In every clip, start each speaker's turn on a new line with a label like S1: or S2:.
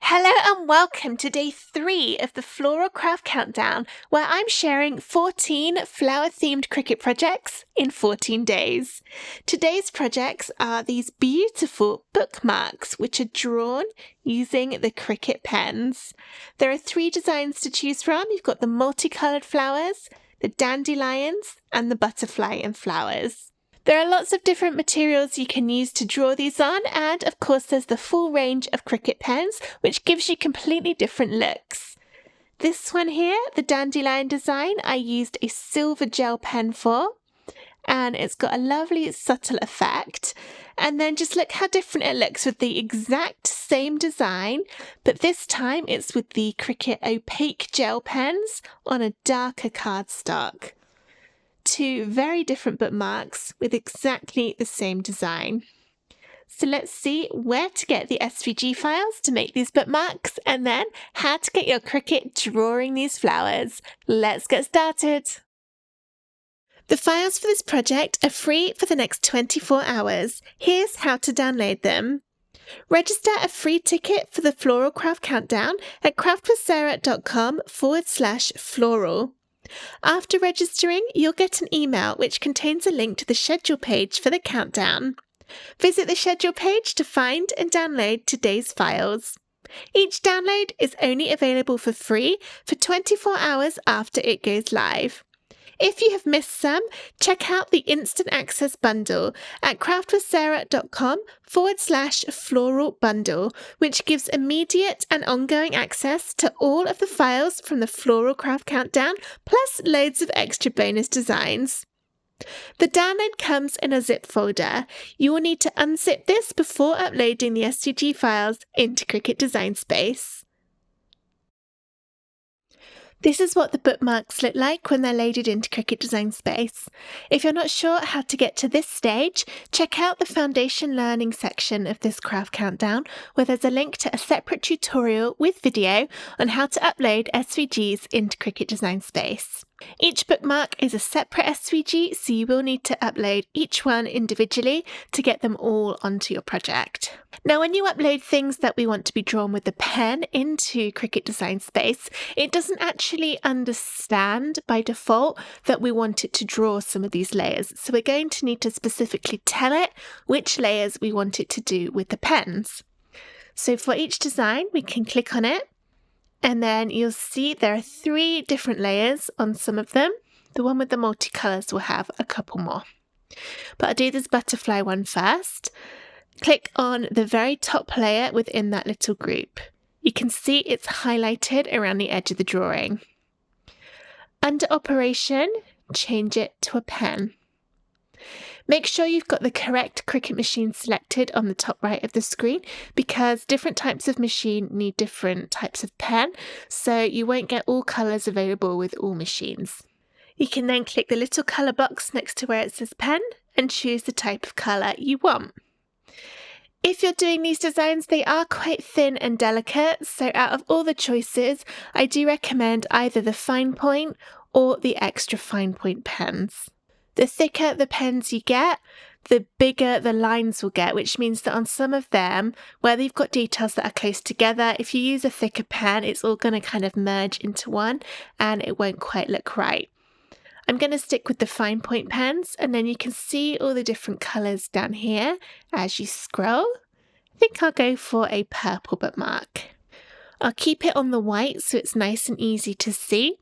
S1: Hello and welcome to day 3 of the Floral Craft Countdown, where I'm sharing 14 flower-themed Cricut projects in 14 days. Today's projects are these beautiful bookmarks, which are drawn using the Cricut pens. There are 3 designs to choose from. You've got the multicolored flowers, the dandelions, and the butterfly and flowers. There are lots of different materials you can use to draw these on, and of course there's the full range of Cricut pens, which gives you completely different looks. This one here, the dandelion design, I used a silver gel pen for, and it's got a lovely subtle effect. And then just look how different it looks with the exact same design, but this time it's with the Cricut opaque gel pens on a darker cardstock. 2 very different bookmarks with exactly the same design. So let's see where to get the SVG files to make these bookmarks and then how to get your Cricut drawing these flowers. Let's get started. The files for this project are free for the next 24 hours. Here's how to download them. Register a free ticket for the Floral Craft Countdown at craftwithsarah.com/floral. After registering, you'll get an email which contains a link to the schedule page for the countdown. Visit the schedule page to find and download today's files. Each download is only available for free for 24 hours after it goes live. If you have missed some, check out the Instant Access Bundle at craftwithsarah.com/floral bundle, which gives immediate and ongoing access to all of the files from the Floral Craft Countdown, plus loads of extra bonus designs. The download comes in a zip folder. You will need to unzip this before uploading the SVG files into Cricut Design Space. This is what the bookmarks look like when they're loaded into Cricut Design Space. If you're not sure how to get to this stage, check out the Foundation Learning section of this Craft Countdown, where there's a link to a separate tutorial with video on how to upload SVGs into Cricut Design Space. Each bookmark is a separate SVG, so you will need to upload each one individually to get them all onto your project. Now, when you upload things that we want to be drawn with the pen into Cricut Design Space, it doesn't actually understand by default that we want it to draw some of these layers. So we're going to need to specifically tell it which layers we want it to do with the pens. So for each design, we can click on it. And then you'll see there are 3 different layers on some of them. The one with the multicolours will have a couple more. But I'll do this butterfly one first. Click on the very top layer within that little group. You can see it's highlighted around the edge of the drawing. Under Operation, change it to a pen. Make sure you've got the correct Cricut machine selected on the top right of the screen, because different types of machine need different types of pen, so you won't get all colours available with all machines. You can then click the little colour box next to where it says pen and choose the type of colour you want. If you're doing these designs, they are quite thin and delicate, so out of all the choices, I do recommend either the fine point or the extra fine point pens. The thicker the pens you get, the bigger the lines will get, which means that on some of them, where they've got details that are close together, if you use a thicker pen, it's all going to kind of merge into one and it won't quite look right. I'm going to stick with the fine point pens, and then you can see all the different colours down here as you scroll. I think I'll go for a purple bookmark. I'll keep it on the white so it's nice and easy to see.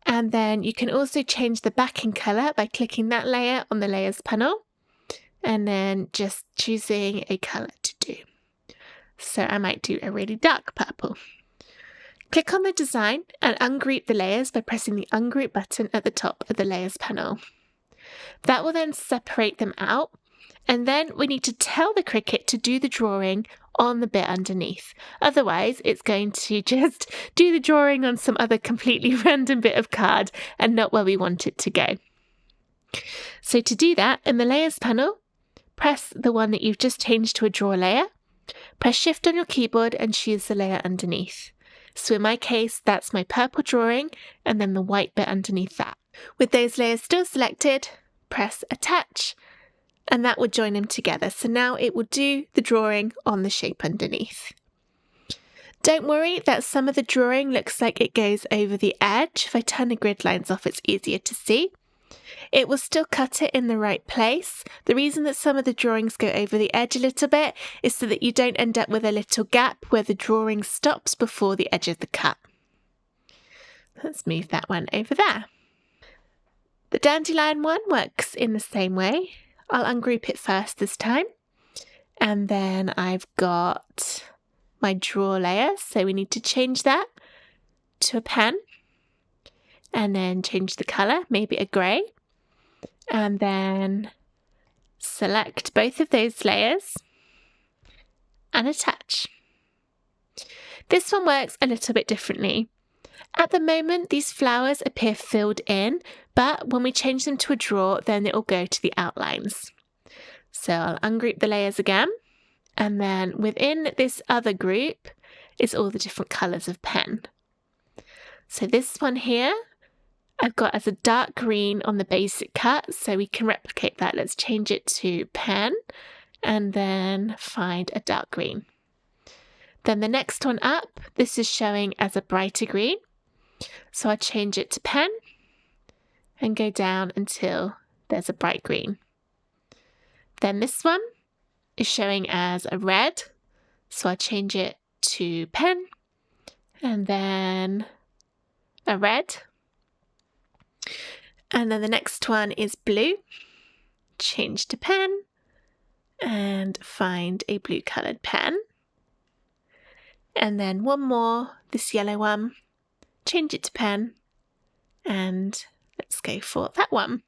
S1: And then you can also change the backing colour by clicking that layer on the Layers panel and then just choosing a colour to do. So I might do a really dark purple. Click on the design and ungroup the layers by pressing the Ungroup button at the top of the Layers panel. That will then separate them out, and then we need to tell the Cricut to do the drawing on the bit underneath. Otherwise, it's going to just do the drawing on some other completely random bit of card and not where we want it to go. So to do that, in the Layers panel, press the one that you've just changed to a draw layer, press Shift on your keyboard and choose the layer underneath. So in my case, that's my purple drawing and then the white bit underneath that. With those layers still selected, press Attach, and that will join them together. So now it will do the drawing on the shape underneath. Don't worry that some of the drawing looks like it goes over the edge. If I turn the grid lines off, it's easier to see. It will still cut it in the right place. The reason that some of the drawings go over the edge a little bit is so that you don't end up with a little gap where the drawing stops before the edge of the cut. Let's move that one over there. The dandelion one works in the same way. I'll ungroup it first this time. And then I've got my draw layer, so we need to change that to a pen. And then change the colour, maybe a grey. And then select both of those layers and attach. This one works a little bit differently. At the moment, these flowers appear filled in, but when we change them to a draw, then it will go to the outlines. So I'll ungroup the layers again, and then within this other group is all the different colours of pen. So this one here, I've got as a dark green on the basic cut, so we can replicate that. Let's change it to pen and then find a dark green. Then the next one up, this is showing as a brighter green. So I change it to pen and go down until there's a bright green. Then this one is showing as a red. So I change it to pen and then a red. And then the next one is blue. Change to pen and find a blue coloured pen. And then one more, this yellow one. Change it to pen and let's go for that one.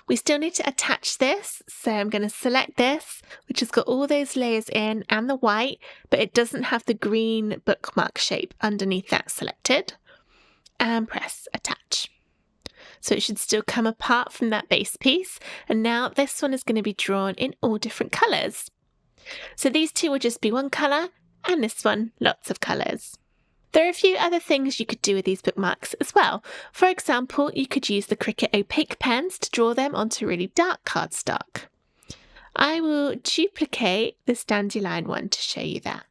S1: We still need to attach this, so I'm going to select this, which has got all those layers in and the white, but it doesn't have the green bookmark shape underneath that selected, and press attach. So it should still come apart from that base piece, and now this one is going to be drawn in all different colours. So these two will just be one colour, and this one lots of colours. There are a few other things you could do with these bookmarks as well. For example, you could use the Cricut opaque pens to draw them onto really dark cardstock. I will duplicate this dandelion one to show you that.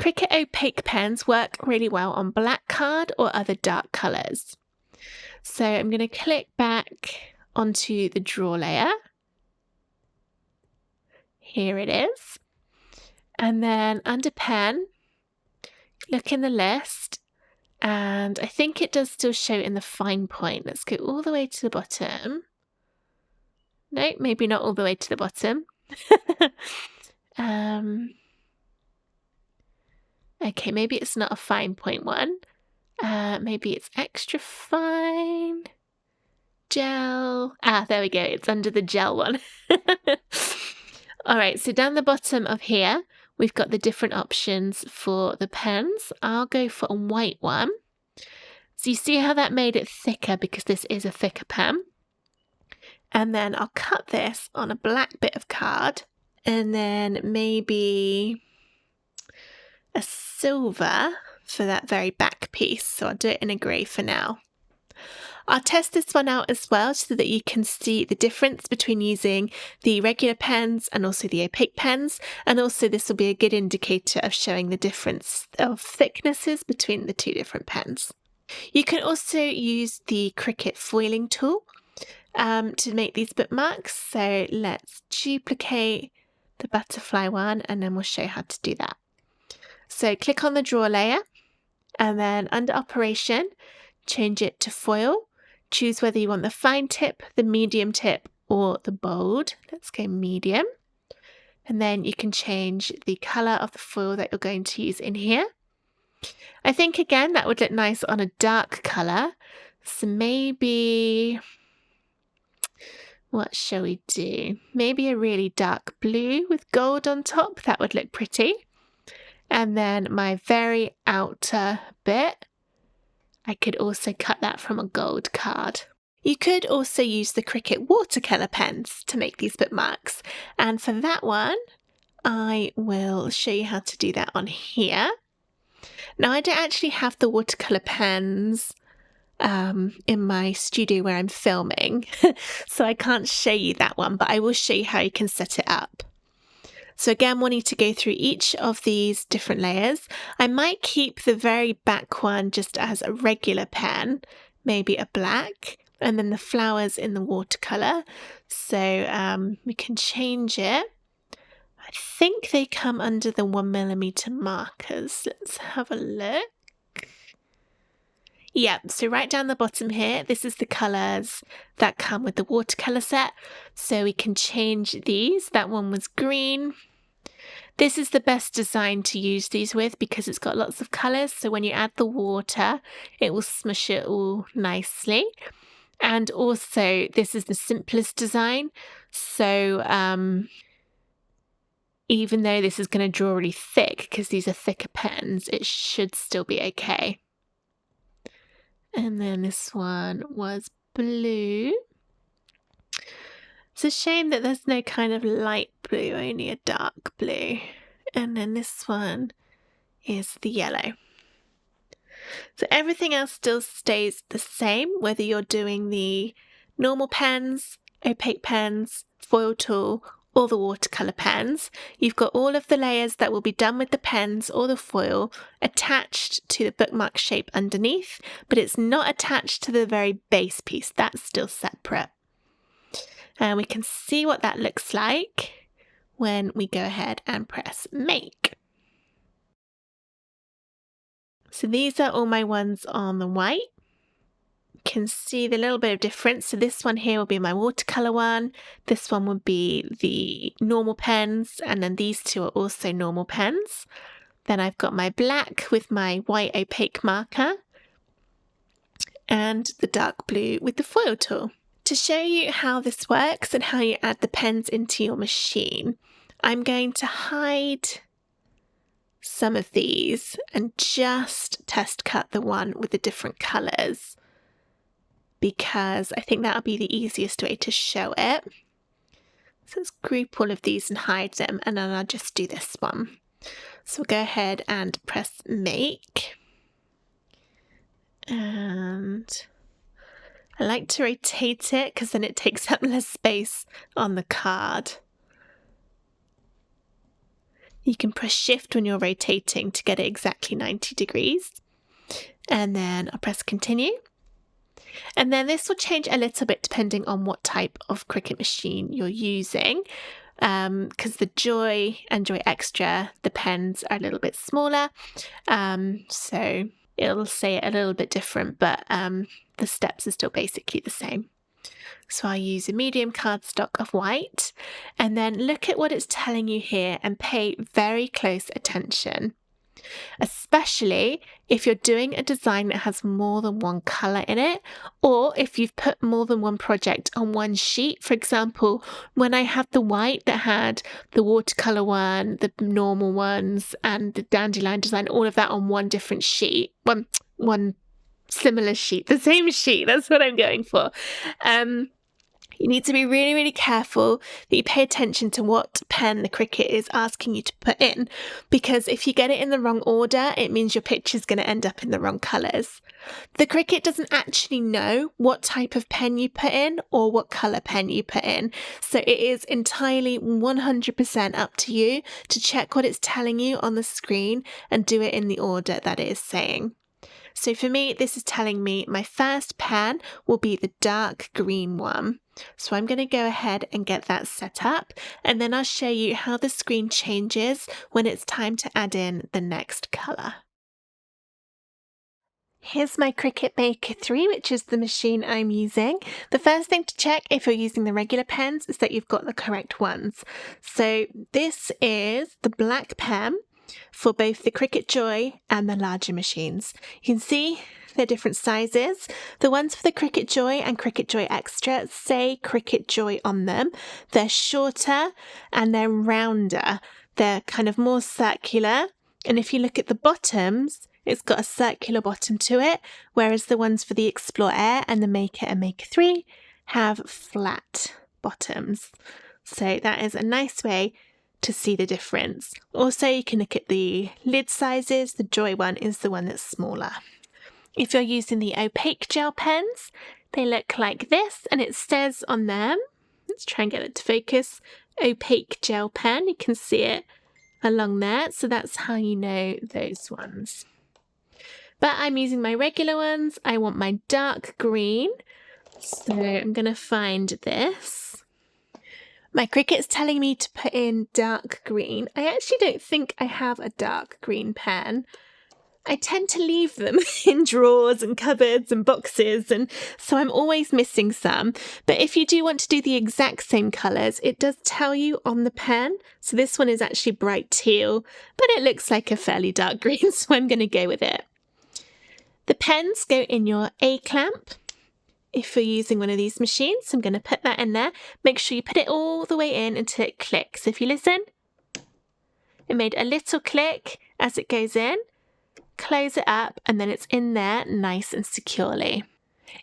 S1: Cricut opaque pens work really well on black card or other dark colours. So I'm going to click back onto the draw layer. Here it is. And then under pen, look in the list, and I think it does still show in the fine point. Let's go all the way to the bottom. No, maybe not all the way to the bottom. Okay, maybe it's not a fine point one. Maybe it's extra fine. Gel. There we go. It's under the gel one. All right, so down the bottom of here, we've got the different options for the pens. I'll go for a white one. So you see how that made it thicker because this is a thicker pen. And then I'll cut this on a black bit of card and then maybe a silver for that very back piece. So I'll do it in a grey for now. I'll test this one out as well so that you can see the difference between using the regular pens and also the opaque pens, and also this will be a good indicator of showing the difference of thicknesses between the two different pens. You can also use the Cricut foiling tool to make these bookmarks, so let's duplicate the butterfly one and then we'll show you how to do that. So click on the draw layer and then under operation, change it to foil. Choose whether you want the fine tip, the medium tip, or the bold. Let's go medium. And then you can change the colour of the foil that you're going to use in here. I think, again, that would look nice on a dark colour. So maybe, what shall we do? Maybe a really dark blue with gold on top. That would look pretty. And then my very outer bit, I could also cut that from a gold card. You could also use the Cricut watercolour pens to make these bookmarks. And for that one, I will show you how to do that on here. Now, I don't actually have the watercolour pens in my studio where I'm filming, so I can't show you that one, but I will show you how you can set it up. So again, wanting to go through each of these different layers, I might keep the very back one just as a regular pen, maybe a black, and then the flowers in the watercolor. So we can change it. I think they come under the 1mm markers. Let's have a look. Yeah, so right down the bottom here, this is the colours that come with the watercolour set. So we can change these. That one was green. This is the best design to use these with because it's got lots of colours. So when you add the water, it will smush it all nicely. And also, this is the simplest design. So even though this is going to draw really thick because these are thicker pens, it should still be okay. And then this one was blue. It's a shame that there's no kind of light blue, only a dark blue. And then this one is the yellow. So everything else still stays the same, whether you're doing the normal pens, opaque pens, foil tool, or the watercolor pens. You've got all of the layers that will be done with the pens or the foil attached to the bookmark shape underneath, but it's not attached to the very base piece. That's still separate. And we can see what that looks like when we go ahead and press make. So these are all my ones on the white. You can see the little bit of difference. So this one here will be my watercolor one. This one would be the normal pens, and then these two are also normal pens. Then I've got my black with my white opaque marker and the dark blue with the foil tool. To show you how this works and how you add the pens into your machine, I'm going to hide some of these and just test cut the one with the different colours, because I think that'll be the easiest way to show it. So let's group all of these and hide them, and then I'll just do this one. So we'll go ahead and press make. And I like to rotate it because then it takes up less space on the card. You can press shift when you're rotating to get it exactly 90 degrees. And then I'll press continue. And then this will change a little bit depending on what type of Cricut machine you're using. Because the Joy and Joy Extra, the pens are a little bit smaller. So it'll say it a little bit different, but the steps are still basically the same. So I use a medium cardstock of white, and then look at what it's telling you here and pay very close attention, especially if you're doing a design that has more than one colour in it, or if you've put more than one project on one sheet. For example, when I have the white that had the watercolour one, the normal ones, and the dandelion design, all of that on one different sheet, one similar sheet, the same sheet, that's what I'm going for. You need to be really, really careful that you pay attention to what pen the Cricut is asking you to put in, because if you get it in the wrong order, it means your picture's going to end up in the wrong colours. The Cricut doesn't actually know what type of pen you put in or what colour pen you put in, so it is entirely 100% up to you to check what it's telling you on the screen and do it in the order that it is saying. So for me, this is telling me my first pen will be the dark green one. So I'm going to go ahead and get that set up, and then I'll show you how the screen changes when it's time to add in the next colour. Here's my Cricut Maker 3, which is the machine I'm using. The first thing to check if you're using the regular pens is that you've got the correct ones. So this is the black pen for both the Cricut Joy and the larger machines. You can see they're different sizes. The ones for the Cricut Joy and Cricut Joy Extra say Cricut Joy on them. They're shorter and they're rounder. They're kind of more circular. And if you look at the bottoms, it's got a circular bottom to it, whereas the ones for the Explore Air and the Maker and Maker 3 have flat bottoms. So that is a nice way to see the difference. Also, you can look at the lid sizes. The Joy one is the one that's smaller. If you're using the opaque gel pens, they look like this, and it says on them, let's try and get it to focus, opaque gel pen. You can see it along there, so that's how you know those ones. But I'm using my regular ones. I want my dark green, so I'm going to find this. My Cricut's telling me to put in dark green. I actually don't think I have a dark green pen. I tend to leave them in drawers and cupboards and boxes, and so I'm always missing some. But if you do want to do the exact same colours, it does tell you on the pen. So this one is actually bright teal, but it looks like a fairly dark green, so I'm going to go with it. The pens go in your A-clamp. If you're using one of these machines, I'm going to put that in there. Make sure you put it all the way in until it clicks. If you listen, it made a little click as it goes in. Close it up, and then it's in there nice and securely.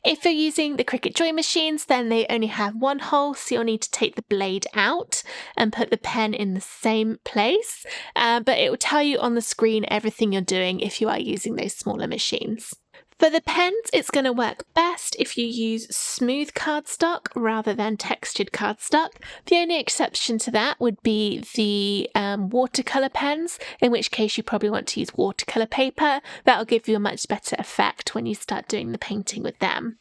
S1: If you're using the Cricut Joy machines, then they only have one hole, so you'll need to take the blade out and put the pen in the same place. But it will tell you on the screen everything you're doing if you are using those smaller machines. For the pens, it's going to work best if you use smooth cardstock rather than textured cardstock. The only exception to that would be the watercolour pens, in which case you probably want to use watercolour paper. That'll give you a much better effect when you start doing the painting with them.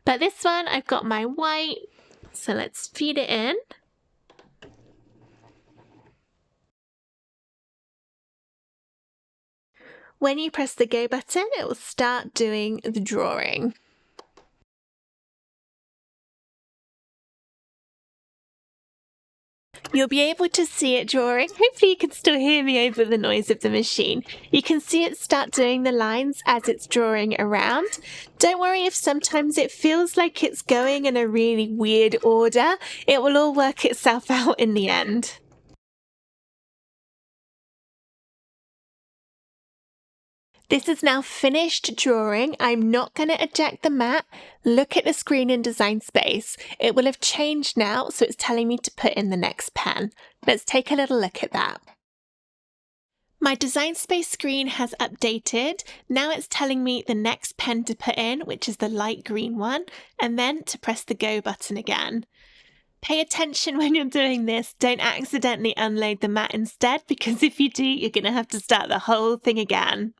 S1: But this one, I've got my white, so let's feed it in. When you press the go button, it will start doing the drawing. You'll be able to see it drawing. Hopefully you can still hear me over the noise of the machine. You can see it start doing the lines as it's drawing around. Don't worry if sometimes it feels like it's going in a really weird order. It will all work itself out in the end. This is now finished drawing. I'm not going to eject the mat. Look at the screen in Design Space. It will have changed now, so it's telling me to put in the next pen. Let's take a little look at that. My Design Space screen has updated. Now it's telling me the next pen to put in, which is the light green one, and then to press the go button again. Pay attention when you're doing this. Don't accidentally unload the mat instead, because if you do, you're going to have to start the whole thing again.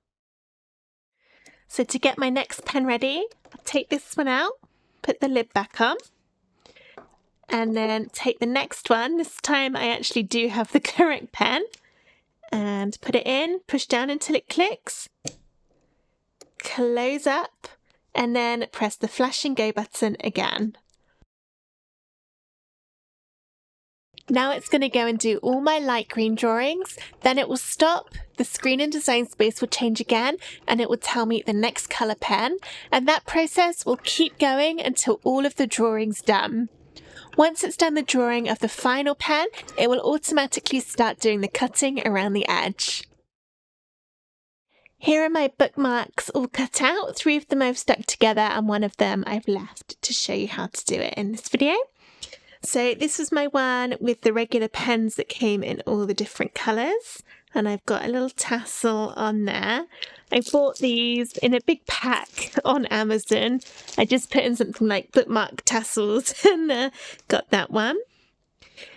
S1: So to get my next pen ready, I'll take this one out, put the lid back on, and then take the next one. This time I actually do have the correct pen, and put it in, push down until it clicks, close up, and then press the flashing go button again. Now it's going to go and do all my light green drawings, then it will stop, the screen in Design Space will change again, and it will tell me the next colour pen, and that process will keep going until all of the drawings done. Once it's done the drawing of the final pen, it will automatically start doing the cutting around the edge. Here are my bookmarks all cut out. 3 of them I've stuck together and 1 of them I've left to show you how to do it in this video. So this was my one with the regular pens that came in all the different colours, and I've got a little tassel on there. I bought these in a big pack on Amazon. I just put in something like bookmark tassels and got that one.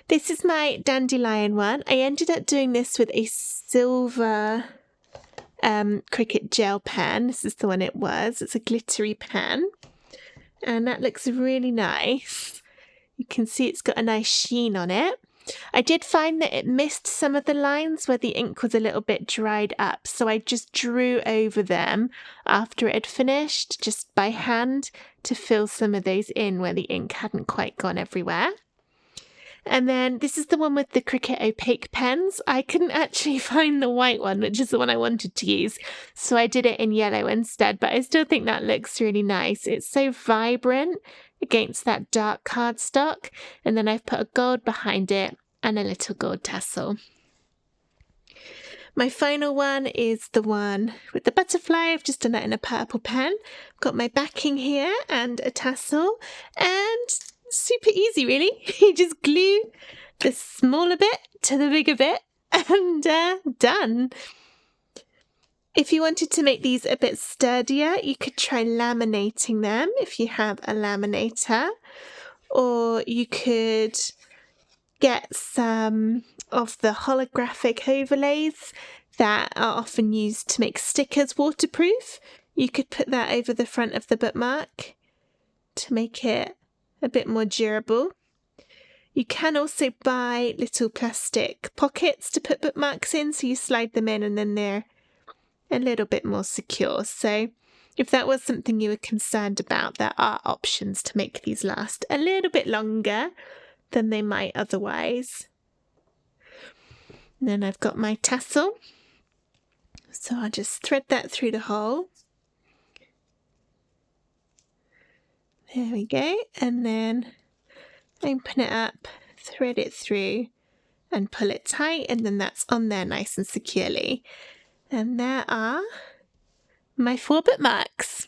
S1: This is my dandelion one. I ended up doing this with a silver Cricut gel pen. This is the one it was. It's a glittery pen, and that looks really nice. You can see it's got a nice sheen on it. I did find that it missed some of the lines where the ink was a little bit dried up, so I just drew over them after it had finished, just by hand, to fill some of those in where the ink hadn't quite gone everywhere. And then this is the one with the Cricut opaque pens. I couldn't actually find the white one, which is the one I wanted to use, so I did it in yellow instead, but I still think that looks really nice. It's so vibrant against that dark cardstock, and then I've put a gold behind it and a little gold tassel. My final one is the one with the butterfly. I've just done that in a purple pen. I've got my backing here and a tassel, and super easy really. You just glue the smaller bit to the bigger bit and done. If you wanted to make these a bit sturdier, you could try laminating them if you have a laminator, or you could get some of the holographic overlays that are often used to make stickers waterproof. You could put that over the front of the bookmark to make it a bit more durable. You can also buy little plastic pockets to put bookmarks in, so you slide them in and then they're a little bit more secure. So if that was something you were concerned about, there are options to make these last a little bit longer than they might otherwise. And then I've got my tassel. So I'll just thread that through the hole. There we go. And then open it up, thread it through and pull it tight, and then that's on there nice and securely. And there are my 4 bookmarks.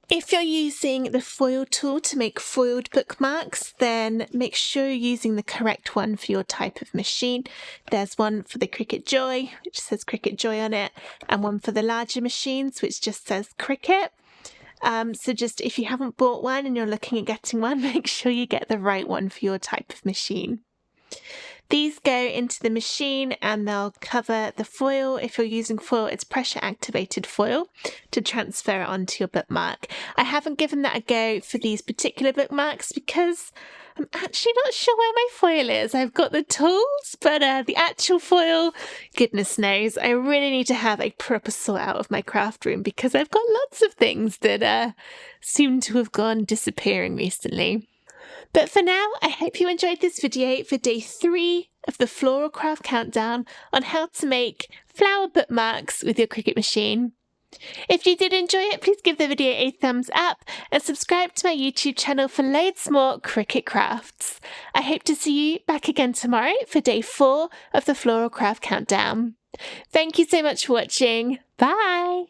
S1: If you're using the foil tool to make foiled bookmarks, then make sure you're using the correct one for your type of machine. There's one for the Cricut Joy, which says Cricut Joy on it, and one for the larger machines, which just says Cricut. So just if you haven't bought one and you're looking at getting one, make sure you get the right one for your type of machine. These go into the machine and they'll cover the foil. If you're using foil, it's pressure activated foil to transfer it onto your bookmark. I haven't given that a go for these particular bookmarks because I'm actually not sure where my foil is. I've got the tools, but the actual foil, goodness knows, I really need to have a proper sort out of my craft room because I've got lots of things that seem to have gone disappearing recently. But for now, I hope you enjoyed this video for day 3 of the Floral Craft Countdown on how to make flower bookmarks with your Cricut machine. If you did enjoy it, please give the video a thumbs up and subscribe to my YouTube channel for loads more Cricut crafts. I hope to see you back again tomorrow for day 4 of the Floral Craft Countdown. Thank you so much for watching. Bye!